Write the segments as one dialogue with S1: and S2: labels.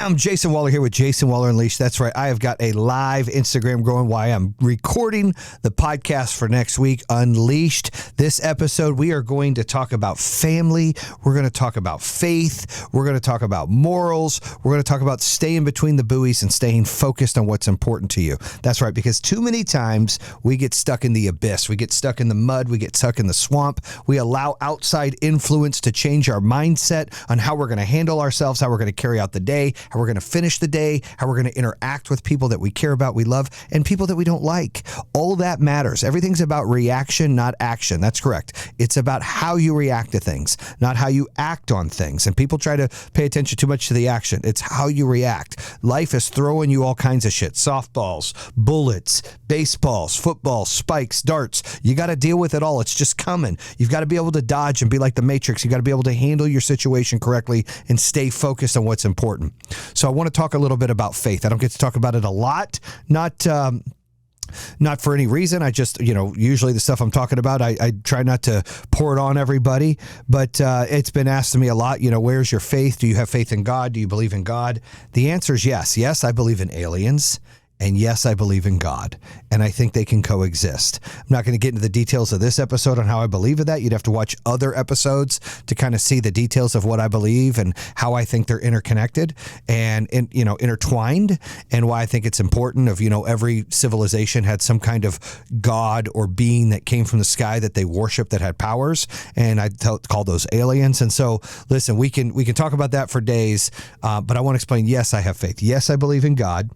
S1: I'm Jayson Waller here with Jayson Waller Unleashed. That's right. I have got a live Instagram going while I'm recording the podcast for next week, Unleashed. This episode, we are going to talk about family. We're going to talk about faith. We're going to talk about morals. We're going to talk about staying between the buoys and staying focused on what's important to you. That's right, because too many times we get stuck in the abyss. We get stuck in the mud. We get stuck in the swamp. We allow outside influence to change our mindset on how we're going to handle ourselves, how we're going to carry out the day, how we're going to finish the day, how we're going to interact with people that we care about, we love, and people that we don't like. All that matters. Everything's about reaction, not action. That's correct. It's about how you react to things, not how you act on things. And people try to pay attention too much to the action. It's how you react. Life is throwing you all kinds of shit. Softballs, bullets, baseballs, footballs, spikes, darts. You got to deal with it all. It's just coming. You've got to be able to dodge and be like the Matrix. You got to be able to handle your situation correctly and stay focused on what's important. So I want to talk a little bit about faith. I don't get to talk about it a lot, not for any reason. I just, usually the stuff I'm talking about, I try not to pour it on everybody, but it's been asked to me a lot, where's your faith? Do you have faith in God? Do you believe in God? The answer is yes. Yes, I believe in aliens. And yes, I believe in God, and I think they can coexist. I'm not going to get into the details of this episode on how I believe in that. You'd have to watch other episodes to kind of see the details of what I believe and how I think they're interconnected and intertwined, and why I think it's important of, every civilization had some kind of God or being that came from the sky that they worshiped that had powers, and I call those aliens. And so, listen, we can talk about that for days, but I want to explain, yes, I have faith. Yes, I believe in God.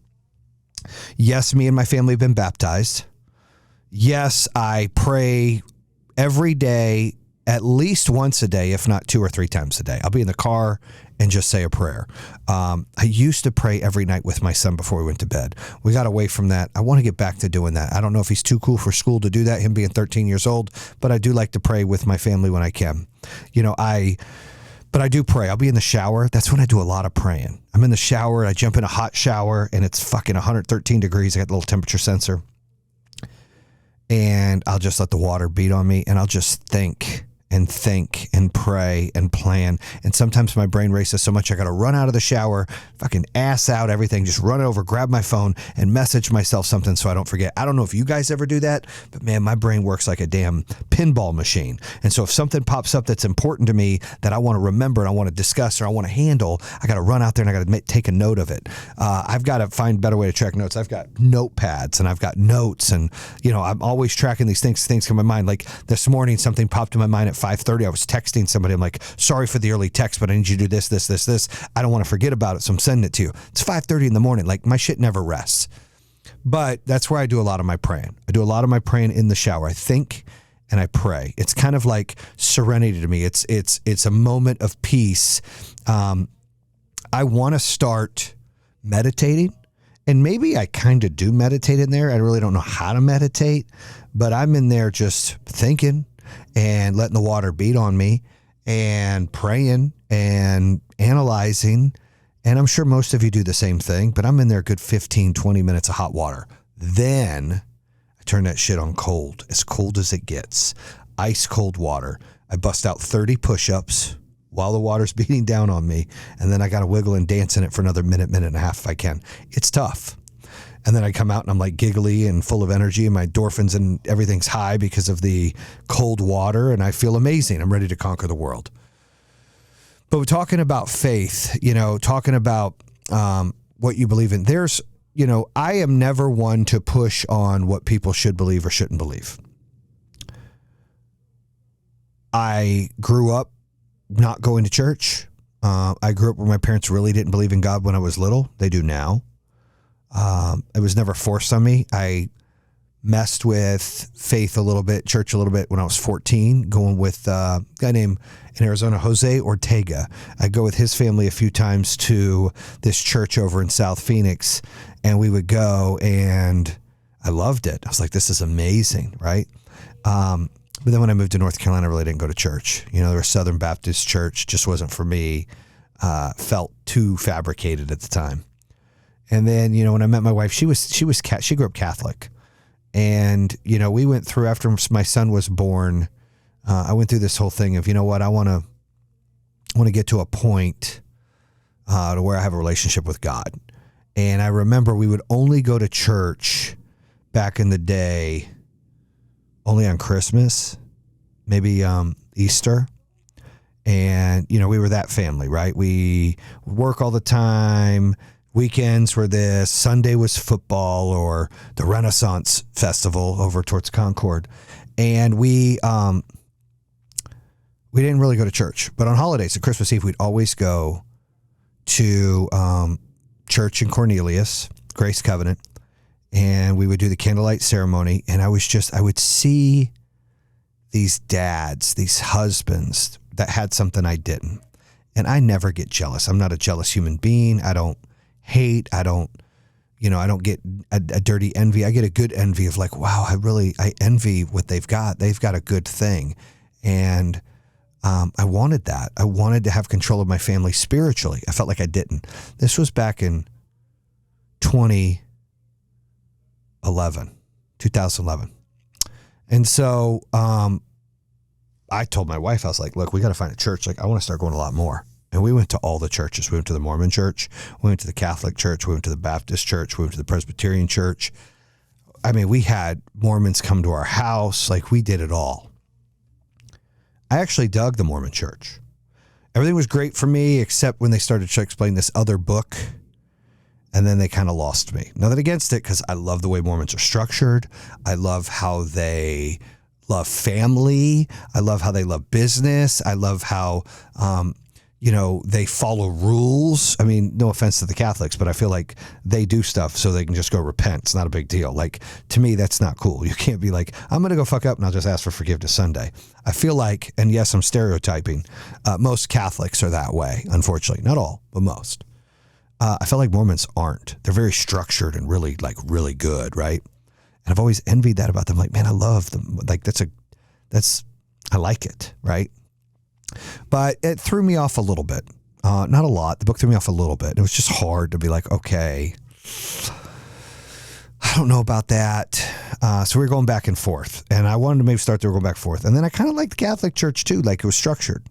S1: Yes, me and my family have been baptized. Yes, I pray every day, at least once a day, if not 2 or 3 times a day. I'll be in the car and just say a prayer. I used to pray every night with my son before we went to bed. We got away from that. I want to get back to doing that. I don't know if he's too cool for school to do that, him being 13 years old, but I do like to pray with my family when I can. But I do pray. I'll be in the shower. That's when I do a lot of praying. I'm in the shower. I jump in a hot shower, and it's fucking 113 degrees. I got a little temperature sensor. And I'll just let the water beat on me, and I'll just think and pray and plan. And sometimes my brain races so much I got to run out of the shower, fucking ass out everything, just run over, grab my phone, and message myself something so I don't forget. I don't know if you guys ever do that, but man, my brain works like a damn pinball machine. And so if something pops up that's important to me that I want to remember and I want to discuss or I want to handle, I got to run out there and I got to take a note of it. I've got to find a better way to track notes. I've got notepads and I've got notes, and I'm always tracking these things. Things come to my mind. Like this morning, something popped in my mind at 5:30. I was texting somebody. I'm like, sorry for the early text, but I need you to do this. I don't want to forget about it, so I'm sending it to you. It's 5:30 in the morning. Like, my shit never rests. But that's where I do a lot of my praying. I do a lot of my praying in the shower. I think and I pray. It's kind of like serenity to me. It's a moment of peace. I want to start meditating, and maybe I kind of do meditate in there. I really don't know how to meditate, but I'm in there just thinking and letting the water beat on me and praying and analyzing. And I'm sure most of you do the same thing, but I'm in there a good 15, 20 minutes of hot water. Then I turn that shit on cold as it gets. Ice cold water. I bust out 30 push-ups while the water's beating down on me. And then I got to wiggle and dance in it for another minute and a half if I can. It's tough. And then I come out and I'm like giggly and full of energy, and my endorphins and everything's high because of the cold water, and I feel amazing. I'm ready to conquer the world. But we're talking about faith, talking about what you believe in. I am never one to push on what people should believe or shouldn't believe. I grew up not going to church. I grew up where my parents really didn't believe in God when I was little. They do now. It was never forced on me. I messed with faith a little bit, church a little bit when I was 14, going with a guy named in Arizona, Jose Ortega. I go with his family a few times to this church over in South Phoenix, and we would go, and I loved it. I was like, this is amazing, right? But then when I moved to North Carolina, I really didn't go to church. There was Southern Baptist church, just wasn't for me. Felt too fabricated at the time. And then, when I met my wife, she grew up Catholic. And, we went through, after my son was born, I went through this whole thing of, I want to get to a point to where I have a relationship with God. And I remember we would only go to church back in the day, only on Christmas, maybe Easter. And, we were that family, right? We work all the time. Weekends were this. Sunday was football or the Renaissance Festival over towards Concord. And we didn't really go to church. But on holidays, at Christmas Eve, we'd always go to church in Cornelius, Grace Covenant. And we would do the candlelight ceremony. And I would see these dads, these husbands that had something I didn't. And I never get jealous. I'm not a jealous human being. I don't hate. I don't get a dirty envy. I get a good envy of like, wow, I envy what they've got. They've got a good thing. And I wanted that. I wanted to have control of my family spiritually. I felt like I didn't. This was back in 2011. And so I told my wife, I was like, look, we got to find a church. Like, I want to start going a lot more. And we went to all the churches. We went to the Mormon church. We went to the Catholic church. We went to the Baptist church. We went to the Presbyterian church. I mean, we had Mormons come to our house. Like, we did it all. I actually dug the Mormon church. Everything was great for me, except when they started to explain this other book. And then they kind of lost me. Nothing against it, because I love the way Mormons are structured. I love how they love family. I love how they love business. I love how, they follow rules. I mean, no offense to the Catholics, but I feel like they do stuff so they can just go repent. It's not a big deal. Like, to me, that's not cool. You can't be like, I'm going to go fuck up and I'll just ask for forgiveness Sunday. I feel like, and yes, I'm stereotyping, most Catholics are that way, unfortunately. Not all, but most. I feel like Mormons aren't. They're very structured and really good, right? And I've always envied that about them. Like, man, I love them. Like, I like it, right? But it threw me off a little bit. Not a lot. The book threw me off a little bit. It was just hard to be like, okay, I don't know about that. So we were going back and forth. And I wanted to maybe start there, going back and forth. And then I kind of liked the Catholic Church too. Like, it was structured.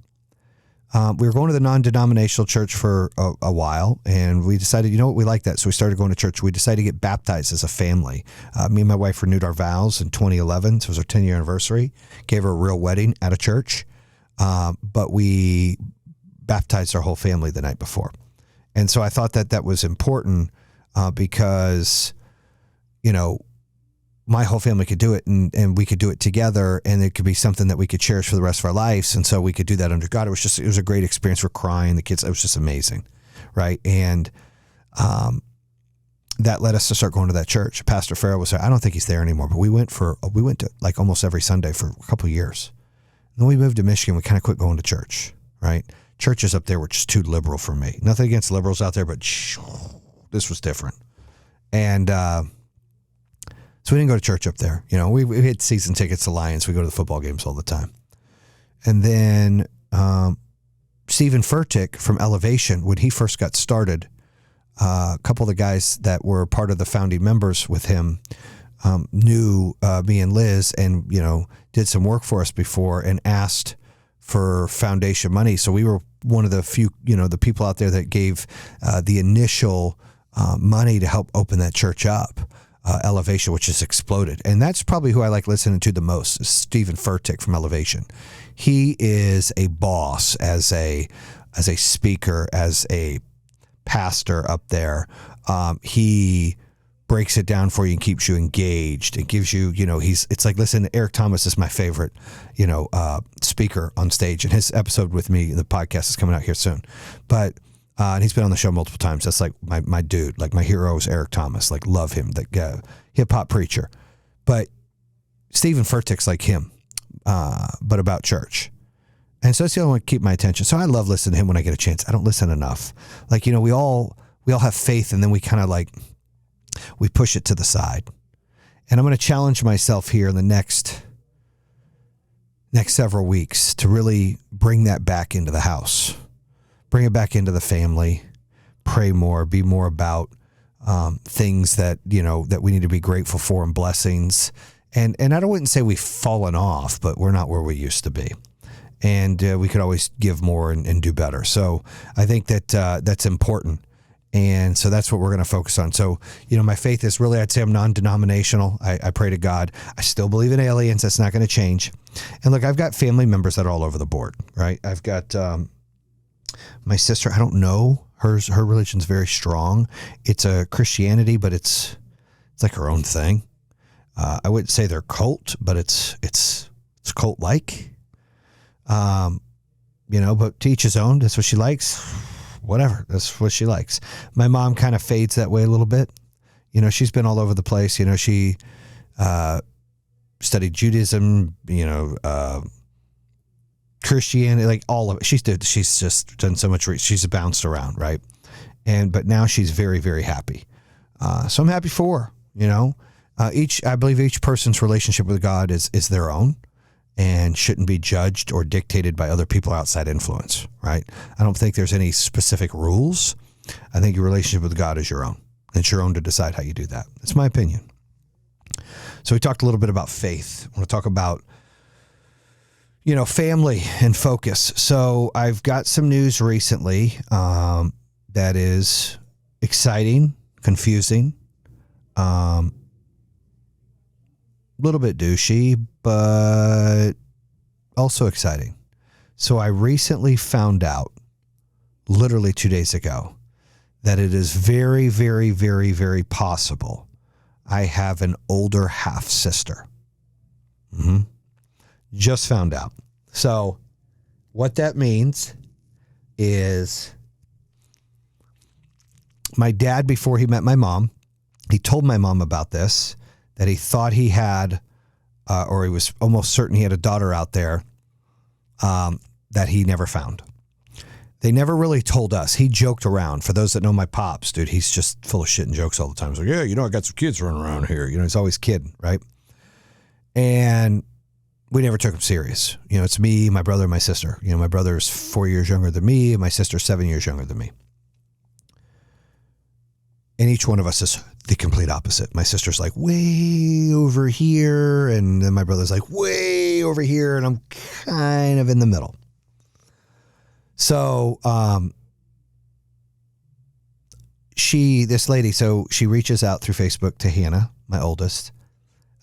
S1: We were going to the non-denominational church for a while, and we decided, we like that. So we started going to church. We decided to get baptized as a family. Me and my wife renewed our vows in 2011. So it was our 10-year anniversary. Gave her a real wedding at a church. But we baptized our whole family the night before. And so I thought that was important because, my whole family could do it and we could do it together, and it could be something that we could cherish for the rest of our lives. And so we could do that under God. It was a great experience. We're crying, the kids, it was just amazing. Right. And, that led us to start going to that church. Pastor Farrell was there. I don't think he's there anymore, but we went to like almost every Sunday for a couple of years. And then we moved to Michigan. We kind of quit going to church, right? Churches up there were just too liberal for me. Nothing against liberals out there, but this was different. And, so we didn't go to church up there. We had season tickets to Lions. We go to the football games all the time. And then Stephen Furtick from Elevation, when he first got started, a couple of the guys that were part of the founding members with him knew me and Liz and, did some work for us before and asked for foundation money. So we were one of the few, the people out there that gave the initial money to help open that church up. Elevation, which has exploded. And that's probably who I like listening to the most, is Stephen Furtick from Elevation. He is a boss as a speaker, as a pastor up there. He breaks it down for you and keeps you engaged. It gives you, it's like, listen, Eric Thomas is my favorite, speaker on stage, and his episode with me, the podcast is coming out here soon. But and he's been on the show multiple times. That's like my dude. Like, my hero is Eric Thomas. Like, love him. The hip hop preacher. But Stephen Furtick's like him, but about church. And so that's the only one to keep my attention. So I love listening to him when I get a chance. I don't listen enough. Like, we all have faith, and then we kind of we push it to the side. And I'm going to challenge myself here in the next several weeks to really bring that back into the house. Bring it back into the family, pray more, be more about things that, that we need to be grateful for, and blessings. And I wouldn't say we've fallen off, but we're not where we used to be. and we could always give more and do better. So I think that that's important. And so that's what we're going to focus on. So, my faith is really, I'd say I'm non-denominational. I pray to God. I still believe in aliens. That's not going to change. And look, I've got family members that are all over the board, right? I've got my sister. I don't know. Her religion's very strong. It's a Christianity, but it's like her own thing. I wouldn't say they're cult, but it's cult-like. But to each his own. That's what she likes. Whatever. That's what she likes. My mom kind of fades that way a little bit. She's been all over the place. She studied Judaism, Christianity, like all of it. She's just done so much. She's bounced around, right? But now she's very, very happy. So I'm happy for her, I believe each person's relationship with God is their own and shouldn't be judged or dictated by other people outside influence, right? I don't think there's any specific rules. I think your relationship with God is your own. It's your own to decide how you do that. That's my opinion. So we talked a little bit about faith. I want to talk about, family and focus. So I've got some news recently that is exciting, confusing, a little bit douchey, but also exciting. So I recently found out, literally 2 days ago, that it is very, very, very, very possible I have an older half sister. Just found out. So what that means is my dad, before he met my mom, he told my mom about this, that he thought he had, or he was almost certain he had a daughter out there that he never found. They never really told us. He joked around. For those that know my pops, dude, he's just full of shit and jokes all the time. He's like, yeah, I got some kids running around here. He's always kidding, right? And we never took him serious. It's me, my brother, and my sister. My brother's 4 years younger than me, and my sister's 7 years younger than me. And each one of us is the complete opposite. My sister's like way over here, and then my brother's like way over here, and I'm kind of in the middle. So, this lady, she reaches out through Facebook to Hannah, my oldest.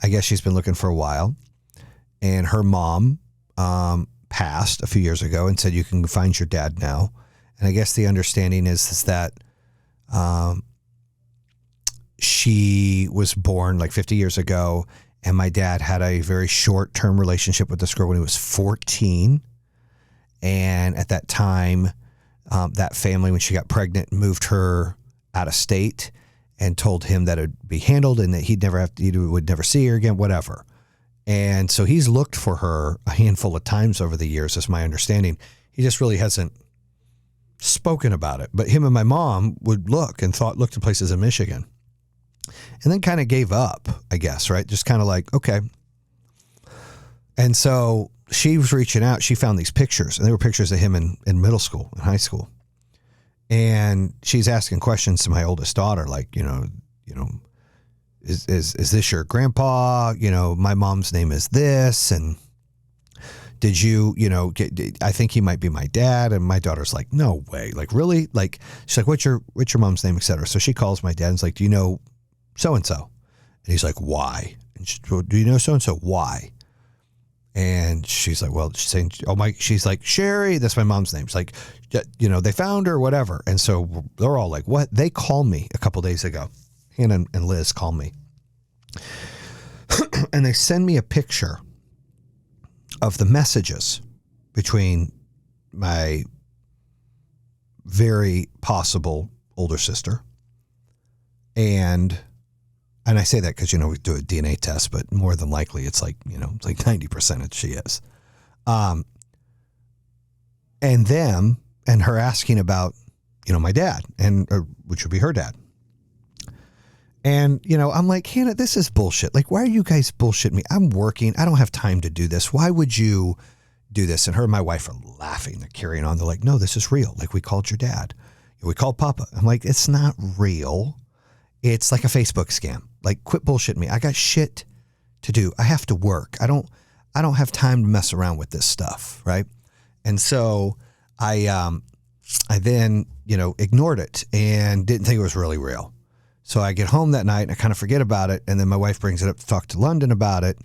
S1: I guess she's been looking for a while. And her mom passed a few years ago and said, you can find your dad now. And I guess the understanding is that she was born like 50 years ago, and my dad had a very short-term relationship with this girl when he was 14. And at that time, that family, when she got pregnant, moved her out of state and told him that it would be handled and that he would never see her again, whatever. And so he's looked for her a handful of times over the years, is my understanding. He just really hasn't spoken about it. But him and my mom would looked at places in Michigan. And then kind of gave up, I guess, right? Just kind of like, okay. And so she was reaching out. She found these pictures, and they were pictures of him in middle school and high school. And she's asking questions to my oldest daughter, like, is this your grandpa? My mom's name is this. And did you, I think he might be my dad. And my daughter's like, no way. Like, really? Like, she's like, what's your mom's name, et cetera. So she calls my dad and is like, do you know so-and-so? And he's like, why? And she, well, do you know so-and-so? Why? And she's like, well, she's saying, she's like, Sherry, that's my mom's name. She's like, they found her, whatever. And so they're all like, what? They called me a couple days ago. Hannah and Liz called me. And they send me a picture of the messages between my very possible older sister and I say that because, we do a DNA test, but more than likely it's like, it's like 90% she is. And them and her asking about, my dad which would be her dad. And, I'm like, Hannah, this is bullshit. Like, why are you guys bullshitting me? I'm working. I don't have time to do this. Why would you do this? And her and my wife are laughing. They're carrying on. They're like, no, this is real. Like, we called your dad. We called Papa. I'm like, it's not real. It's like a Facebook scam. Like, quit bullshitting me. I got shit to do. I have to work. I don't have time to mess around with this stuff, right? And so I then, ignored it and didn't think it was really real. So I get home that night and I kind of forget about it. And then my wife brings it up to talk to London about it.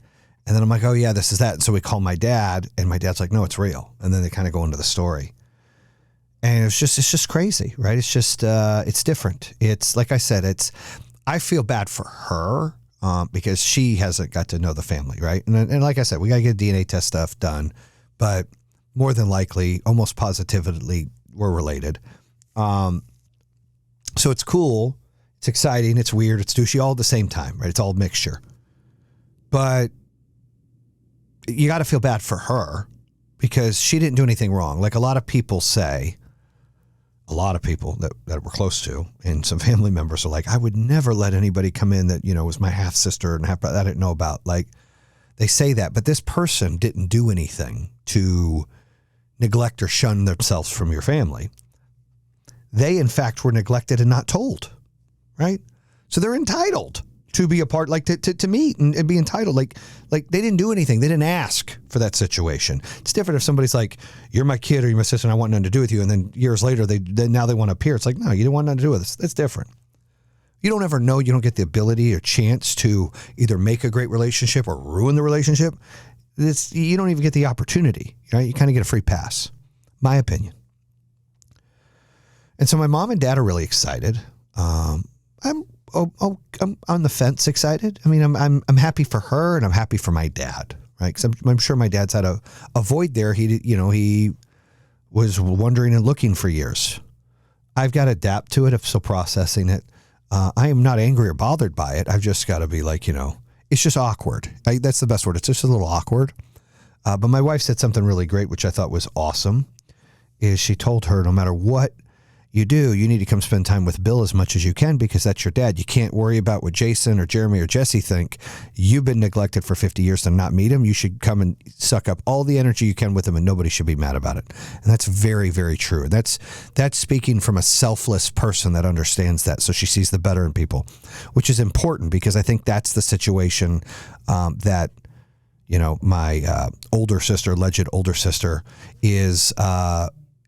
S1: And then I'm like, oh yeah, this is that. And so we call my dad and my dad's like, no, it's real. And then they kind of go into the story. And it's just crazy, right? It's just, it's different. It's like I said, I feel bad for her because she hasn't got to know the family, right? And like I said, we got to get DNA test stuff done, but more than likely, almost positively, we're related. So it's cool. It's exciting. It's weird. It's douchey all at the same time, right? It's all a mixture. But you got to feel bad for her because she didn't do anything wrong. Like a lot of people say, a lot of people that we're close to and some family members are like, I would never let anybody come in that, was my half sister and half brother I didn't know about. Like they say that, but this person didn't do anything to neglect or shun themselves from your family. They, in fact, were neglected and not told. Right? So they're entitled to be a part, like to meet and be entitled. Like they didn't do anything. They didn't ask for that situation. It's different if somebody's like, you're my kid or you're my sister and I want nothing to do with you. And then years later, now they want to appear. It's like, no, you didn't want nothing to do with us. That's different. You don't ever know. You don't get the ability or chance to either make a great relationship or ruin the relationship. You don't even get the opportunity. Right? You kind of get a free pass. My opinion. And so my mom and dad are really excited. I'm on the fence excited. I mean, I'm happy for her and I'm happy for my dad, right? Because I'm sure my dad's had a void there. He was wondering and looking for years. I've got to adapt to it. I'm still processing it. I am not angry or bothered by it. I've just got to be like, it's just awkward. That's the best word. It's just a little awkward. But my wife said something really great, which I thought was awesome, is she told her no matter what you do, you need to come spend time with Bill as much as you can because that's your dad. You can't worry about what Jayson or Jeremy or Jesse think. You've been neglected for 50 years to not meet him. You should come and suck up all the energy you can with him and nobody should be mad about it. And that's very, very true. That's speaking from a selfless person that understands that. So she sees the better in people, which is important because I think that's the situation that, my alleged older sister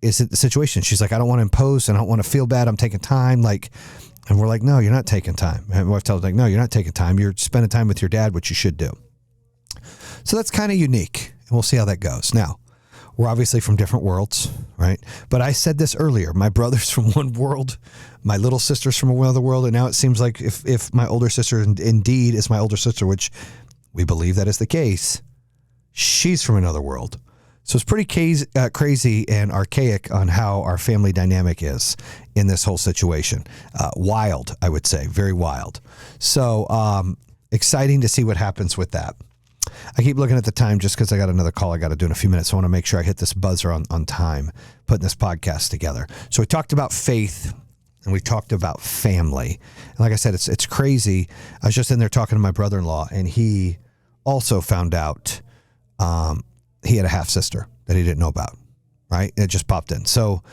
S1: is it the situation? She's like, I don't want to impose and I don't want to feel bad. I'm taking time. And we're like, no, you're not taking time. And my wife tells me, no, you're not taking time. You're spending time with your dad, which you should do. So that's kind of unique. And we'll see how that goes. Now, we're obviously from different worlds, right? But I said this earlier, my brother's from one world, my little sister's from another world. And now it seems like if my older sister indeed is my older sister, which we believe that is the case, she's from another world. So it's pretty crazy and archaic on how our family dynamic is in this whole situation. Wild, I would say, very wild. So exciting to see what happens with that. I keep looking at the time just because I got another call I got to do in a few minutes. So I want to make sure I hit this buzzer on time, putting this podcast together. So we talked about faith and we talked about family. And like I said, it's crazy. I was just in there talking to my brother-in-law and he also found out he had a half sister that he didn't know about, right? It just popped in. So,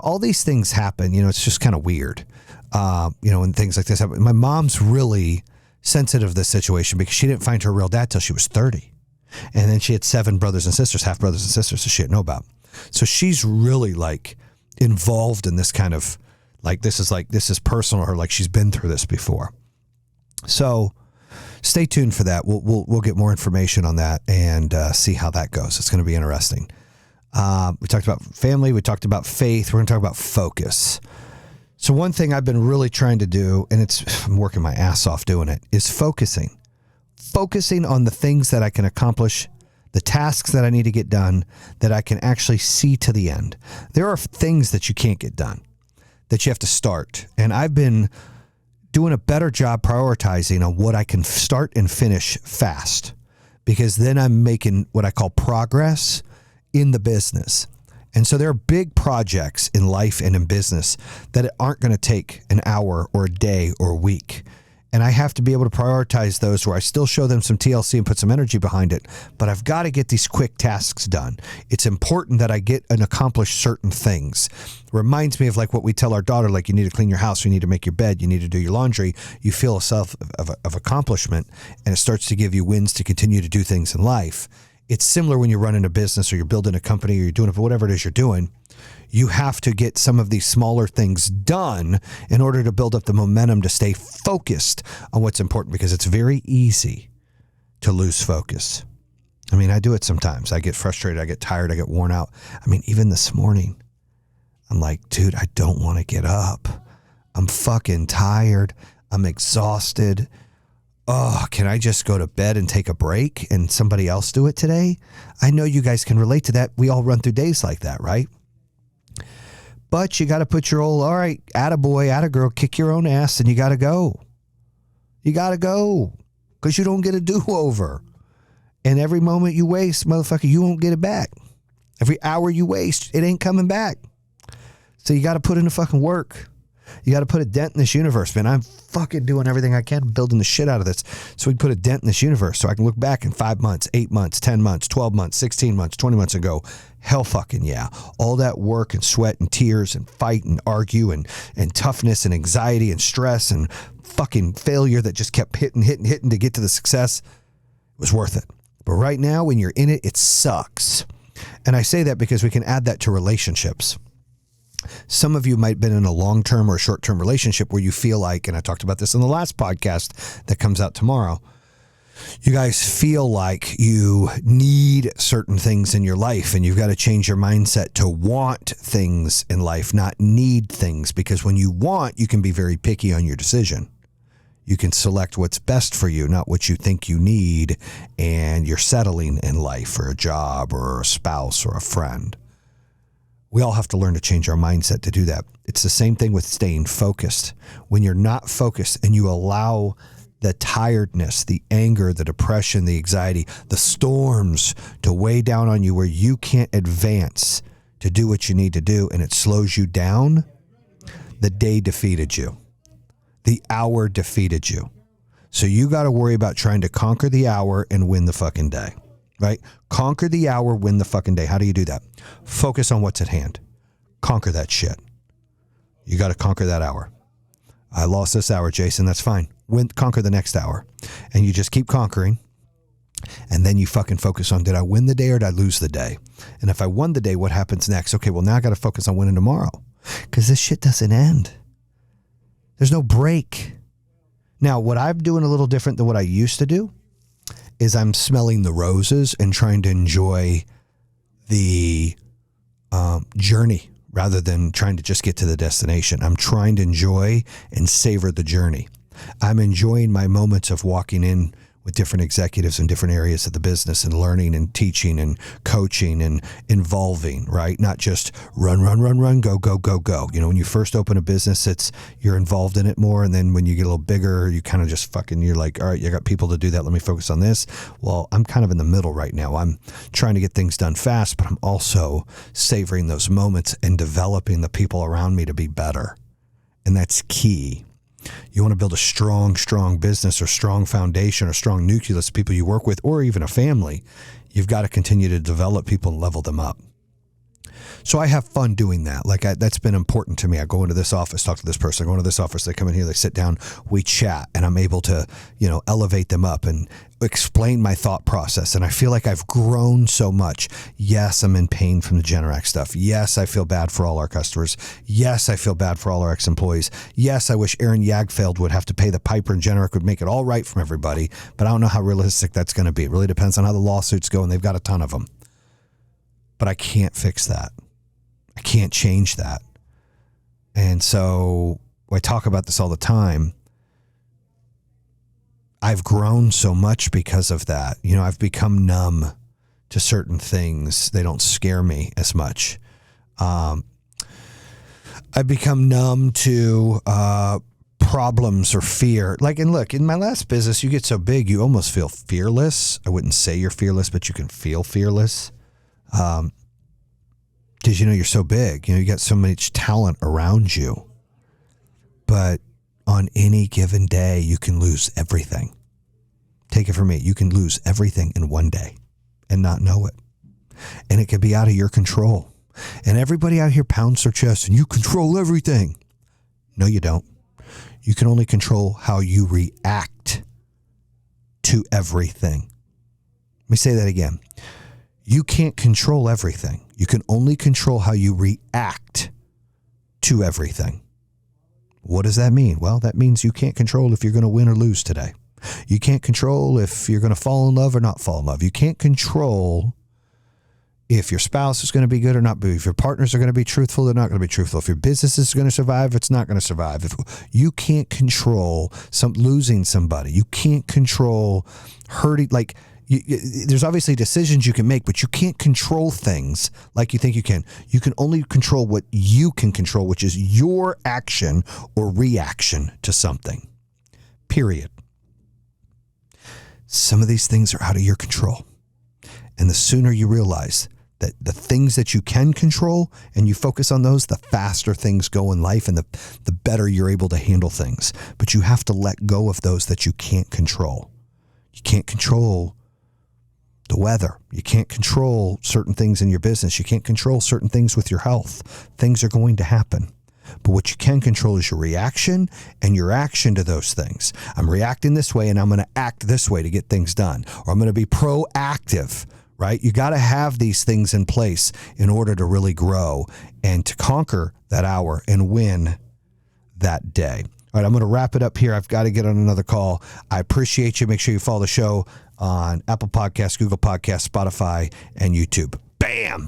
S1: all these things happen, it's just kind of weird, when things like this happen. My mom's really sensitive to this situation because she didn't find her real dad till she was 30. And then she had 7 brothers and sisters, half brothers and sisters that she didn't know about. So she's really involved in this kind of this is personal to her. She's been through this before. So stay tuned for that. We'll get more information on that and see how that goes. It's going to be interesting. We talked about family. We talked about faith. We're going to talk about focus. So one thing I've been really trying to do, and I'm working my ass off doing it, is focusing. Focusing on the things that I can accomplish, the tasks that I need to get done, that I can actually see to the end. There are things that you can't get done, that you have to start. And I've been doing a better job prioritizing on what I can start and finish fast, because then I'm making what I call progress in the business. And so there are big projects in life and in business that aren't going to take an hour or a day or a week. And I have to be able to prioritize those where I still show them some TLC and put some energy behind it. But I've got to get these quick tasks done. It's important that I get and accomplish certain things. It reminds me of what we tell our daughter, you need to clean your house, you need to make your bed, you need to do your laundry. You feel a sense of accomplishment, and it starts to give you wins to continue to do things in life. It's similar when you're running a business or you're building a company or you're doing whatever it is you're doing. You have to get some of these smaller things done in order to build up the momentum to stay focused on what's important, because it's very easy to lose focus. I mean, I do it sometimes. I get frustrated. I get tired. I get worn out. I mean, even this morning, I'm like, dude, I don't want to get up. I'm fucking tired. I'm exhausted. Oh, can I just go to bed and take a break and somebody else do it today? I know you guys can relate to that. We all run through days like that, right? But you got to put your all right, attaboy, attagirl, kick your own ass, and you got to go. You got to go, because you don't get a do-over. And every moment you waste, motherfucker, you won't get it back. Every hour you waste, it ain't coming back. So you got to put in the fucking work. You got to put a dent in this universe, man. I'm fucking doing everything I can, building the shit out of this, so we can put a dent in this universe, so I can look back in 5 months, 8 months, 10 months, 12 months, 16 months, 20 months and go, hell fucking yeah. All that work and sweat and tears and fight and argue and toughness and anxiety and stress and fucking failure that just kept hitting to get to the success was worth it. But right now, when you're in it, it sucks. And I say that because we can add that to relationships. Some of you might have been in a long-term or a short-term relationship where you feel like, and I talked about this in the last podcast that comes out tomorrow, you guys feel like you need certain things in your life, and you've got to change your mindset to want things in life, not need things, because when you want, you can be very picky on your decision. You can select what's best for you, not what you think you need, and you're settling in life for a job or a spouse or a friend. We all have to learn to change our mindset to do that. It's the same thing with staying focused. When you're not focused and you allow the tiredness, the anger, the depression, the anxiety, the storms to weigh down on you where you can't advance to do what you need to do, and it slows you down, the day defeated you. The hour defeated you. So you got to worry about trying to conquer the hour and win the fucking day. Right? Conquer the hour, win the fucking day. How do you do that? Focus on what's at hand. Conquer that shit. You got to conquer that hour. I lost this hour, Jayson. That's fine. Conquer the next hour. And you just keep conquering. And then you fucking focus on, did I win the day or did I lose the day? And if I won the day, what happens next? Okay, well, now I got to focus on winning tomorrow, because this shit doesn't end. There's no break. Now, what I'm doing a little different than what I used to do is I'm smelling the roses and trying to enjoy the journey rather than trying to just get to the destination. I'm trying to enjoy and savor the journey. I'm enjoying my moments of walking in with different executives in different areas of the business and learning and teaching and coaching and involving, right? Not just run, go, go, go, go. You know, when you first open a business, you're involved in it more. And then when you get a little bigger, you kind of just you're like, all right, you got people to do that. Let me focus on this. Well, I'm kind of in the middle right now. I'm trying to get things done fast, but I'm also savoring those moments and developing the people around me to be better. And that's key. You want to build a strong business or strong foundation or strong nucleus of people you work with, or even a family. You've got to continue to develop people and level them up. So I have fun doing that. That's been important to me. I go into this office, talk to this person. I go into this office, they come in here, they sit down, we chat, and I'm able to, elevate them up and explain my thought process. And I feel like I've grown so much. Yes, I'm in pain from the Generac stuff. Yes, I feel bad for all our customers. Yes, I feel bad for all our ex-employees. Yes, I wish Aaron Jagfeld would have to pay the piper and Generac would make it all right from everybody. But I don't know how realistic that's going to be. It really depends on how the lawsuits go, and they've got a ton of them. But I can't fix that. I can't change that. And so I talk about this all the time. I've grown so much because of that. I've become numb to certain things. They don't scare me as much. I've become numb to problems or fear. And look, in my last business, you get so big, you almost feel fearless. I wouldn't say you're fearless, but you can feel fearless. Because, you're so big, you got so much talent around you. But on any given day, you can lose everything. Take it from me. You can lose everything in one day and not know it. And it can be out of your control. And everybody out here pounds their chest and you control everything. No, you don't. You can only control how you react to everything. Let me say that again. You can't control everything. You can only control how you react to everything. What does that mean? Well, that means you can't control if you're going to win or lose today. You can't control if you're going to fall in love or not fall in love. You can't control if your spouse is going to be good or not be. If your partners are going to be truthful or not going to be truthful. If your business is going to survive, it's not going to survive. If you can't control losing somebody. You can't control hurting. Like, there's obviously decisions you can make, but you can't control things like you think you can. You can only control what you can control, which is your action or reaction to something. Period. Some of these things are out of your control. And the sooner you realize that the things that you can control and you focus on those, the faster things go in life and the better you're able to handle things. But you have to let go of those that you can't control. You can't control the weather. You can't control certain things in your business. You can't control certain things with your health. Things are going to happen. But what you can control is your reaction and your action to those things. I'm reacting this way and I'm going to act this way to get things done. Or I'm going to be proactive, right? You got to have these things in place in order to really grow and to conquer that hour and win that day. All right, I'm going to wrap it up here. I've got to get on another call. I appreciate you. Make sure you follow the show on Apple Podcasts, Google Podcasts, Spotify, and YouTube. Bam!